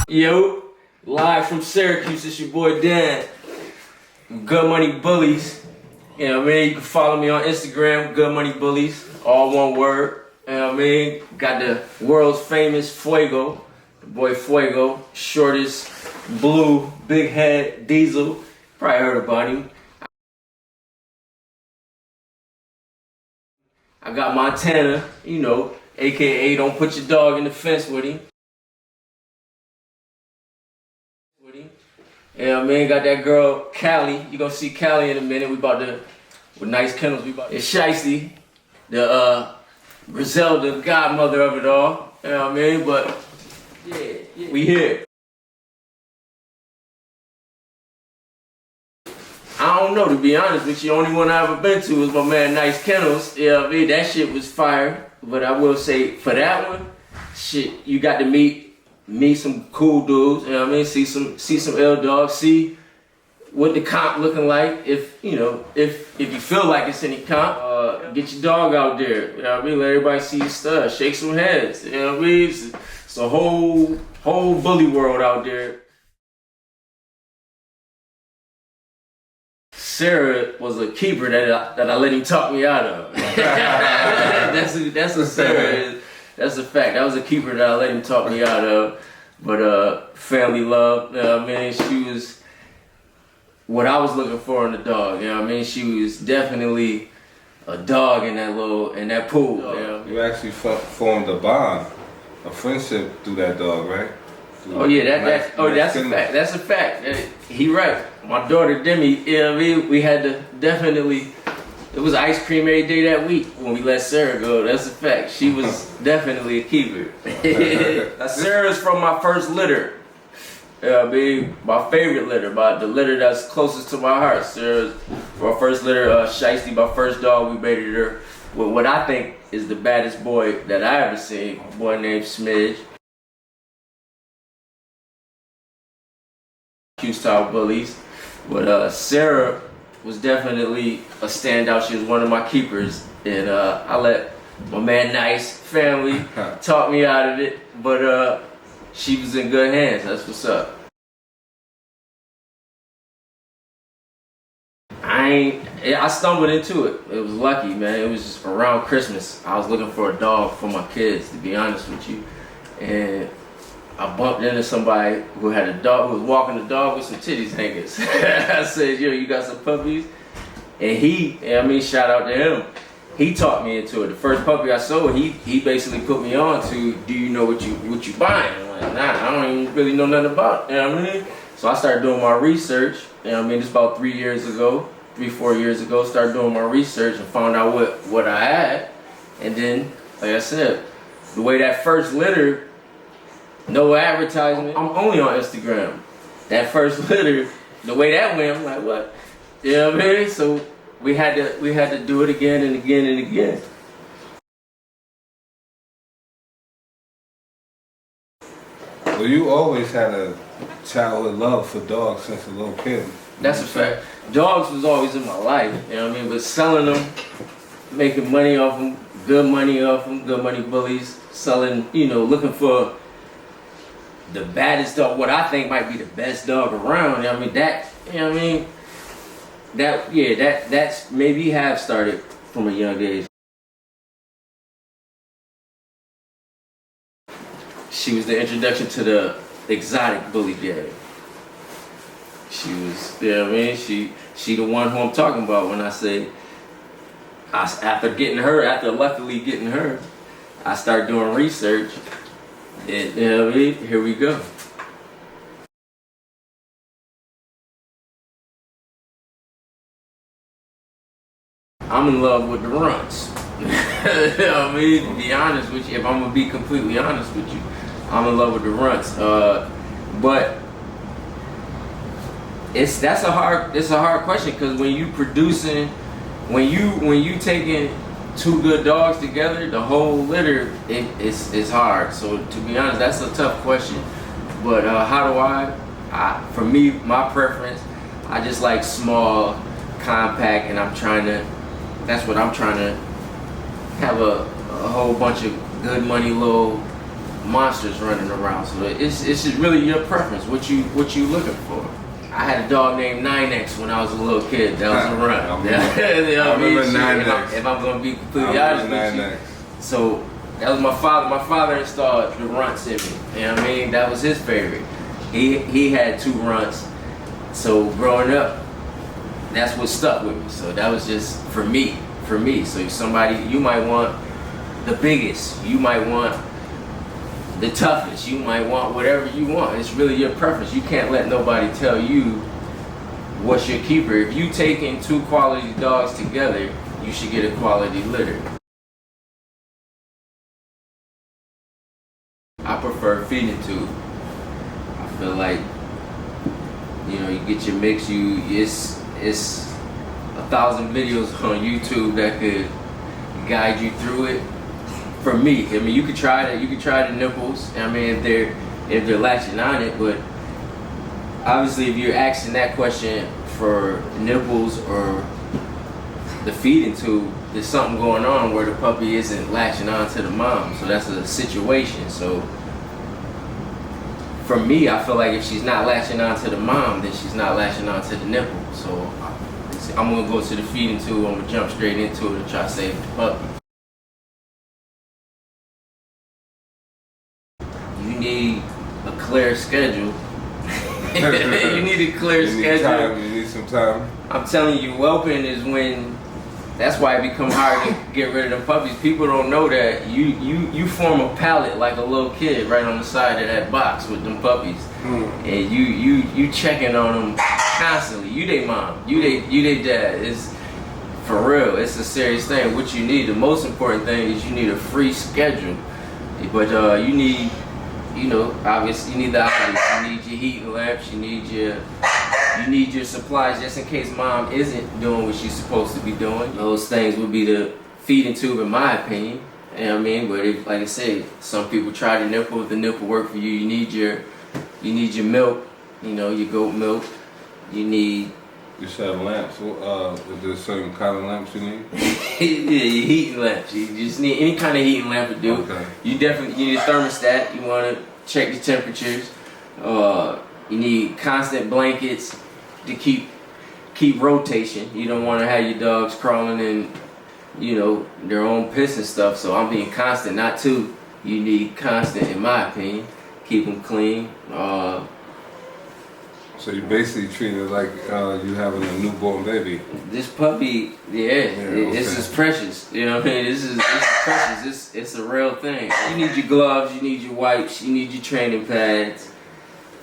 Yo, live from Syracuse, it's your boy Dan. Goodmoney Bullies. You know what I mean? You can follow me on Instagram, Goodmoney Bullies, all one word. You know what I mean? Got the world's famous Fuego, the boy Fuego, shortest, blue, big head, diesel. Probably heard about him. I got Montana, you know, aka don't put your dog in the fence with him. Yeah, man, got that girl, Callie. You gonna see Callie in a minute. We about to, with Nyce Kennels, it's Shiesty, the Griselda godmother of it all. You know what I mean? But, yeah, we here. I don't know, to be honest with you. The only one I ever been to was my man Nyce Kennels. You know what I mean? That shit was fire. But I will say, for that one, shit, you got to meet some cool dudes, you know what I mean? See some L dogs, see what the comp looking like. If you know, if you feel like it's any comp, get your dog out there. You know what I mean? Let everybody see your stuff, shake some heads. You know what I mean? It's a whole bully world out there. Sarah was a keeper that I let him talk me out of. That's what Sarah is. That's a fact. That was a keeper that I let him talk me out of. But family love, you know what I mean? She was what I was looking for in a dog, you know what I mean? She was definitely a dog in that pool. You know? You actually formed a bond, a friendship through that dog, right? Oh yeah, that's a fact. That's a fact. He right. My daughter Demi, you know what I mean? We had to definitely. It was ice cream every day that week when we let Sarah go. That's a fact. She was definitely a keeper. Sarah's from my first litter. My favorite litter, the litter that's closest to my heart. Sarah's my first litter. Shiesty, my first dog. We baited her with what I think is the baddest boy that I ever seen. A boy named Smidge. Syracuse Bullies. But Sarah was definitely a standout. She was one of my keepers, and I let my man Nyce family talk me out of it, but she was in good hands. That's what's up. I stumbled into it. It was lucky, man. It was just around Christmas. I was looking for a dog for my kids, to be honest with you, and I bumped into somebody who had a dog, who was walking the dog with some titties hangers. I said, yo, you got some puppies? And shout out to him. He talked me into it. The first puppy I sold, he basically put me on to, do you know what you buying? I'm like, nah, I don't even really know nothing about it. You know what I mean? So I started doing my research. You know what I mean? It's about 4 years ago, started doing my research and found out what I had. And then, like I said, the way that first litter, no advertisement. I'm only on Instagram. That first litter, the way that went, I'm like, what? You know what I mean? So we had to do it again and again and again. Well, you always had a childhood love for dogs since a little kid. That's a fact. Dogs was always in my life. You know what I mean? But selling them, making money off them, good money off them, Goodmoney Bullies, selling, you know, looking for the baddest dog, what I think might be the best dog around. You know what I mean? That's maybe have started from a young age. She was the introduction to the exotic bully gang. She was, you know what I mean? She the one who I'm talking about when I say, after luckily getting her, I started doing research. And, you know what I mean? Here we go. I'm in love with the runts. You know what I mean? To be honest with you, if I'm gonna be completely honest with you, I'm in love with the runts. But that's a hard question, because when you producing, when you taking two good dogs together, the whole litter, it's hard. So to be honest, that's a tough question. But how do for me, my preference, I just like small, compact, and that's what I'm trying to have a whole bunch of good money little monsters running around. So it's just really your preference, what you looking for. I had a dog named Nyce when I was a little kid. That was a run. I remember Nyce. If I'm gonna be completely honest with you. So that was my father. My father installed the runts in me. You know what I mean? That was his favorite. He had 2 runts. So growing up, that's what stuck with me. So that was just for me. So you might want the biggest, you might want the toughest, you might want whatever you want. It's really your preference. You can't let nobody tell you what's your keeper. If you taking 2 quality dogs together, you should get a quality litter. I prefer feeding tube. I feel like, you get your mix. It's 1,000 videos on YouTube that could guide you through it. For me, I mean, you could try the nipples. I mean, if they're latching on it, but obviously, if you're asking that question for nipples or the feeding tube, there's something going on where the puppy isn't latching on to the mom. So that's a situation. So for me, I feel like if she's not latching on to the mom, then she's not latching on to the nipple. So I'm gonna go to the feeding tube. I'm gonna jump straight into it and try to save the puppy. You need a clear schedule. You need a clear schedule. You need some time. I'm telling you, whelping is when. That's why it becomes hard to get rid of them puppies. People don't know that you form a pallet like a little kid right on the side of that box with them puppies, and you checking on them constantly. You they mom, you they dad. It's for real. It's a serious thing. What you need, the most important thing is you need a free schedule. But you need, obviously you need the obvious. You need your heating lamps. You need your supplies just in case mom isn't doing what she's supposed to be doing. Those things would be the feeding tube, in my opinion. You know what I mean? But like I say, some people try the nipple. If the nipple work for you, you need your milk. Your goat milk. You need. You said lamps. Is there certain kind of lamps you need? Yeah, your heating lamps. You just need any kind of heating lamp would do. Okay. You need a thermostat. You want to check the temperatures. You need constant blankets to keep rotation. You don't want to have your dogs crawling in, their own piss and stuff. So I'm being constant, not too. You need constant, in my opinion. Keep them clean. So you basically treat it like you having a newborn baby. This puppy, this is precious. You know what I mean? This is precious. It's a real thing. You need your gloves. You need your wipes. You need your training pads.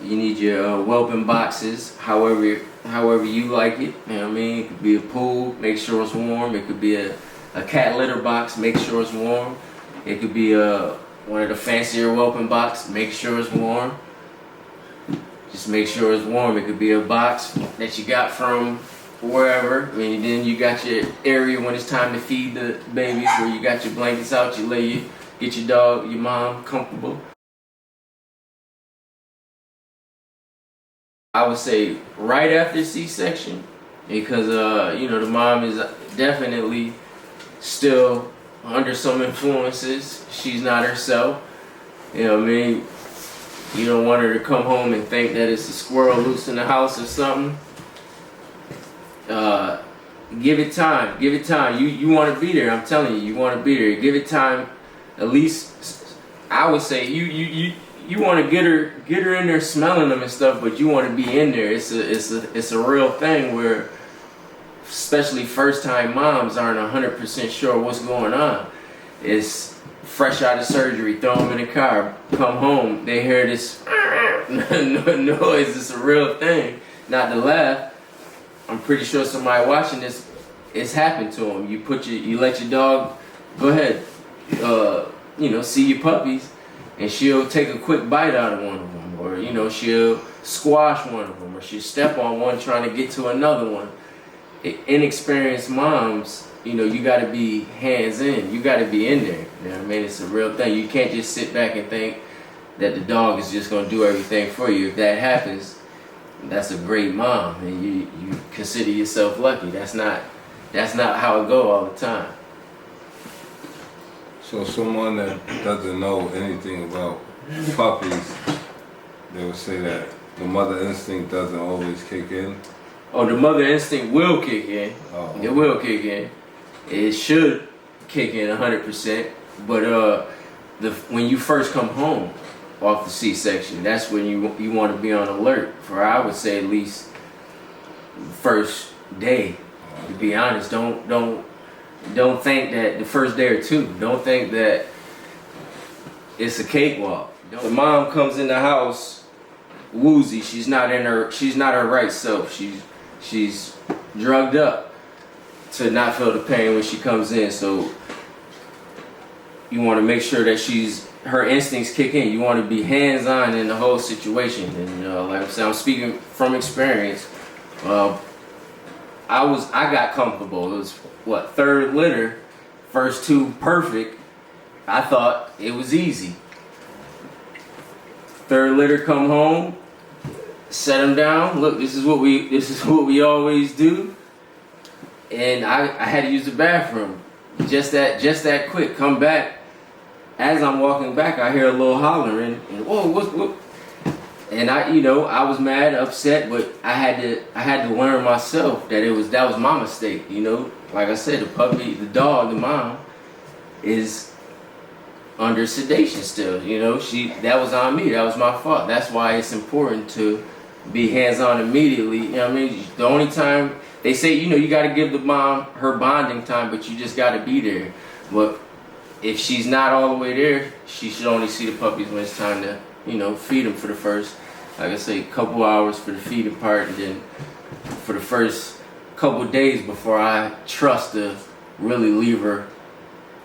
You need your whelping boxes, however you like it. You know what I mean? It could be a pool, make sure it's warm. It could be a cat litter box, make sure it's warm. It could be one of the fancier whelping box, make sure it's warm. Just make sure it's warm. It could be a box that you got from wherever. And then you got your area when it's time to feed the babies, where you got your blankets out, get your dog, your mom comfortable. I would say right after C-section, because the mom is definitely still under some influences. She's not herself. You know what I mean? You don't want her to come home and think that it's a squirrel loose in the house or something. Give it time. Give it time. You want to be there. I'm telling you, you want to be there. Give it time. At least, I would say you want to get her in there smelling them and stuff, but you want to be in there. It's a real thing where, especially first time moms aren't 100% sure what's going on. It's fresh out of surgery, throw them in the car, come home, they hear this noise. It's a real thing. Not to laugh. I'm pretty sure somebody watching this, it's happened to them. You let your dog go ahead, see your puppies, and she'll take a quick bite out of one of them, or she'll squash one of them, or she'll step on one trying to get to another one. Inexperienced moms you got to be hands in. You got to be in there. You know what I mean? It's a real thing. You can't just sit back and think that the dog is just going to do everything for you. If that happens, that's a great mom, and you consider yourself lucky. That's not how it go all the time. So someone that doesn't know anything about puppies, they would say that the mother instinct doesn't always kick in. Oh, the mother instinct will kick in. Oh. It will kick in. It should kick in 100%. But when you first come home off the C-section, that's when you want to be on alert for, I would say, at least first day. To be honest, don't think that the first day or two. Don't think that it's a cakewalk. The mom comes in the house woozy. She's not her right self. She's drugged up to not feel the pain when she comes in. So you want to make sure that her instincts kick in. You want to be hands-on in the whole situation. And like I said, I'm speaking from experience. I got comfortable. It was third litter, first two perfect. I thought it was easy. Third litter, come home, set him down. Look, this is what we always do. And I had to use the bathroom. Just that quick. Come back. As I'm walking back, I hear a little hollering, and whoa, what? And I was mad, upset, but I had to learn myself that that was my mistake. Like I said, the puppy, the dog, the mom is under sedation still. That was on me. That was my fault. That's why it's important to be hands-on immediately. You know what I mean? The only time they say, you got to give the mom her bonding time, but you just got to be there. But if she's not all the way there, she should only see the puppies when it's time to, feed them for the first, like I say, couple hours for the feeding part, and then for the first couple days before I trust to really leave her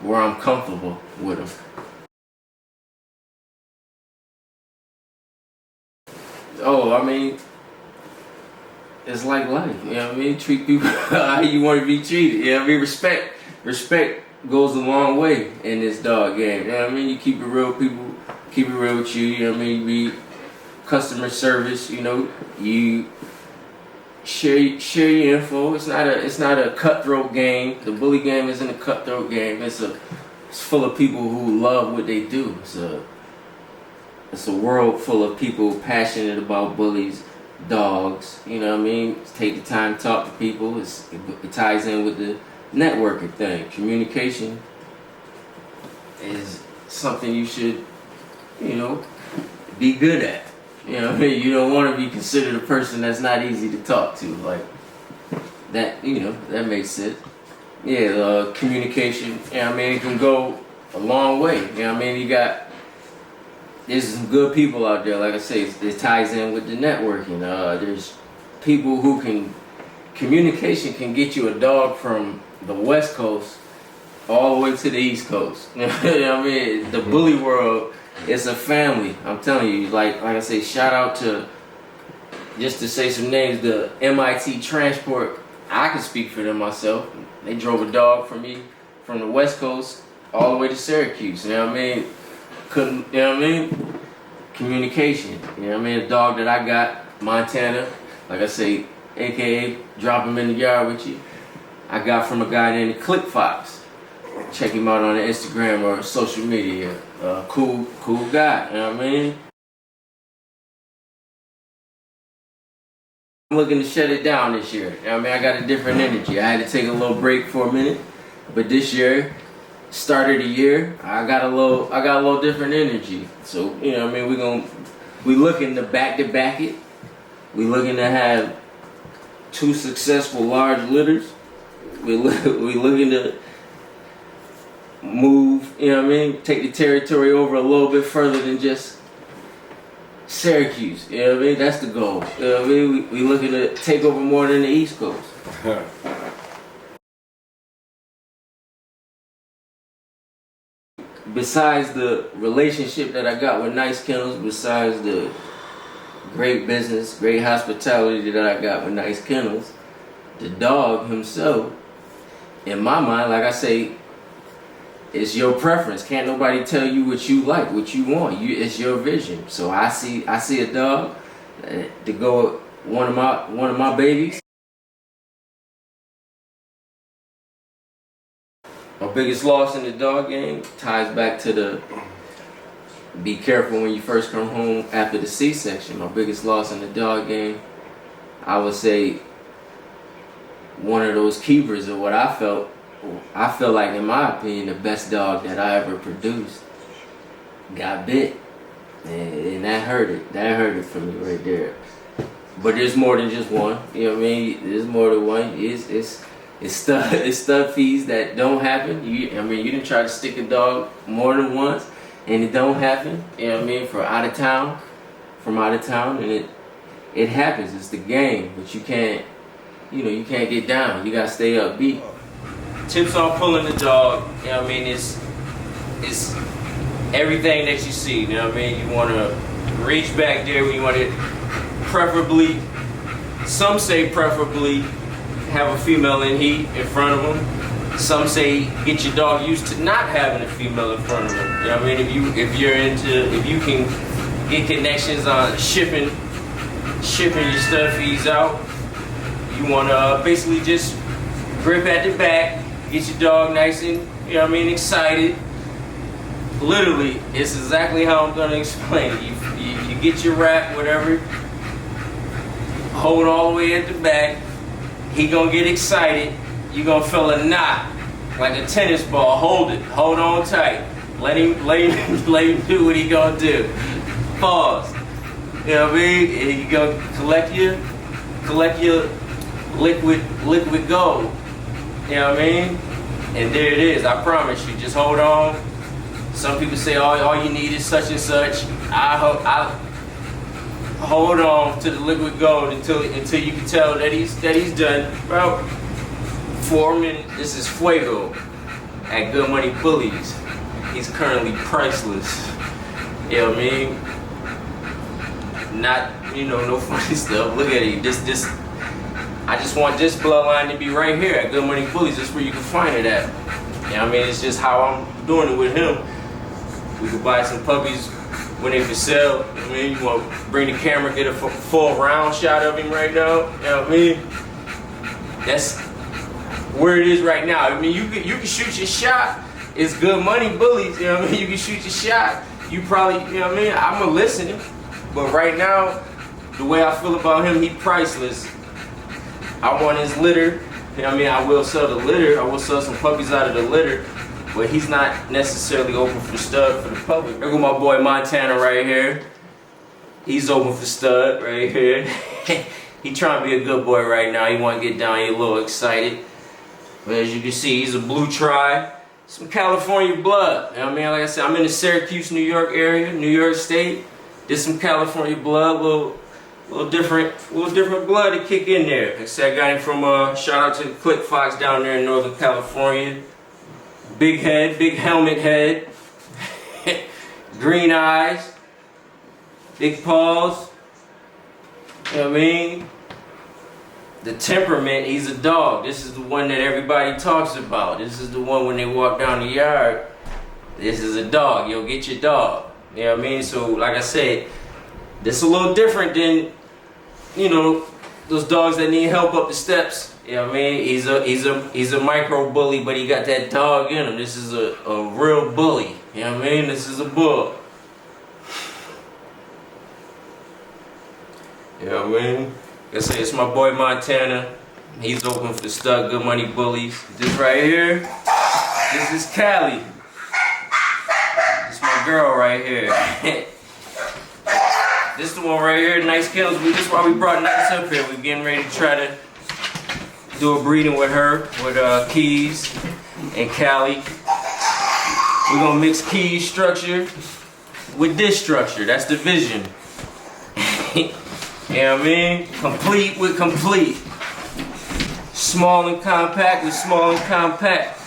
where I'm comfortable with them. Oh, I mean, it's like life, you know what I mean? Treat people how you want to be treated, you know what I mean? Respect goes a long way in this dog game, you know what I mean? You keep it real, people keep it real with you, you know what I mean? Be customer service, you share your info. It's not a cutthroat game. The bully game isn't a cutthroat game. It's full of people who love what they do. It's a world full of people passionate about bullies, dogs, you know what I mean? Take the time to talk to people. It ties in with the networking thing. Communication is something you should, be good at. You know what I mean? You don't want to be considered a person that's not easy to talk to. Like, that, that makes sense. Yeah, communication, it can go a long way. You know what I mean? There's some good people out there, like I say, it ties in with the networking. There's people who communication can get you a dog from the West Coast all the way to the East Coast. You know what I mean? The bully world, it's a family. I'm telling you, like I say, shout out to, just to say some names, the MIT Transport. I can speak for them myself. They drove a dog for me from the West Coast all the way to Syracuse. You know what I mean? Communication. You know what I mean? A dog that I got, Montana, like I say, AKA drop him in the yard with you. I got from a guy named Click Fox. Check him out on the Instagram or social media. Cool guy. You know what I mean? I'm looking to shut it down this year. You know what I mean? I got a different energy. I had to take a little break for a minute, but this year, start of the year, I got a little different energy. So, you know what I mean, we looking to back it. We looking to have 2 successful large litters. We looking to move, you know what I mean, take the territory over a little bit further than just Syracuse. You know what I mean? That's the goal. You know what I mean? We looking to take over more than the East Coast. Besides the relationship that I got with Nyce Kennels, besides the great business, great hospitality that I got with Nyce Kennels, the dog himself, in my mind, like I say, it's your preference. Can't nobody tell you what you like, what you want. It's your vision. So I see a dog to go with one of my babies. My biggest loss in the dog game ties back to the be careful when you first come home after the C-section. My biggest loss in the dog game, I would say, one of those keepers of what I felt like, in my opinion, the best dog that I ever produced got bit, and that hurt it for me right there. But there's more than just one. You know what I mean? There's more than one. It's stud feeds that don't happen. You didn't try to stick a dog more than once, and it don't happen. You know what I mean? From out of town, and it happens. It's the game, but you can't get down. You gotta stay upbeat. Tips on pulling the dog. You know what I mean? It's everything that you see. You know what I mean? You want to reach back there when you want it. Preferably, some say preferably have a female in heat in front of them. Some say get your dog used to not having a female in front of them. You know what I mean? If you can get connections on shipping your stud feeds out, you want to basically just grip at the back, get your dog nice and, you know what I mean, excited. Literally, it's exactly how I'm gonna explain it. You get your wrap, whatever, hold all the way at the back. He gonna get excited. You gonna feel a knot like a tennis ball. Hold on tight. Let him do what he gonna do. Pause. You know what I mean? And you gonna collect your liquid gold. You know what I mean? And there it is. I promise you. Just hold on. Some people say all you need is such and such. I hold on to the liquid gold until you can tell that he's done. About 4 minutes. This is Fuego at Goodmoney Bullies. He's currently priceless. You know what I mean? Not, no funny stuff. Look at him. This. I just want this bloodline to be right here at Goodmoney Bullies. That's where you can find it at. You know what I mean? It's just how I'm doing it with him. We could buy some puppies when they for sale. I mean, you want to bring the camera, get a full round shot of him right now. You know what I mean? That's where it is right now. I mean, you can shoot your shot. It's Goodmoney Bullies. You know what I mean? You can shoot your shot. You probably, you know what I mean? I'm a listener. But right now, the way I feel about him, he priceless. I want his litter. You know what I mean? I will sell the litter. I will sell some puppies out of the litter. But he's not necessarily open for stud for the public. Look at my boy Montana right here. He's open for stud right here. He trying to be a good boy right now. He want to get down. He a little excited. But as you can see, he's a blue tri. Some California blood. You know what I mean? Like I said, I'm in the Syracuse, New York area, New York State. Did some California blood, little different blood to kick in there. Like I said, I got him from shout out to the Click Fox down there in Northern California. Big head, big helmet head, green eyes, big paws. You know what I mean? The temperament, he's a dog. This is the one that everybody talks about. This is the one when they walk down the yard. This is a dog. You'll get your dog. You know what I mean? So, like I said, this is a little different than, those dogs that need help up the steps. You know what I mean? He's a micro bully, but he got that dog in him. This is a real bully. You know what I mean? This is a bull. You know what I mean? Like I say, it's my boy Montana. He's open for the stud Goodmoney Bullies. This right here, this is Callie. This is my girl right here. This is the one right here, Nyce Kennels. This is why we brought Nyce up here. We're getting ready to try to do a breeding with her, with Keys and Callie. We're gonna mix Keys structure with this structure. That's the vision. You know what I mean? Complete with complete. Small and compact with small and compact.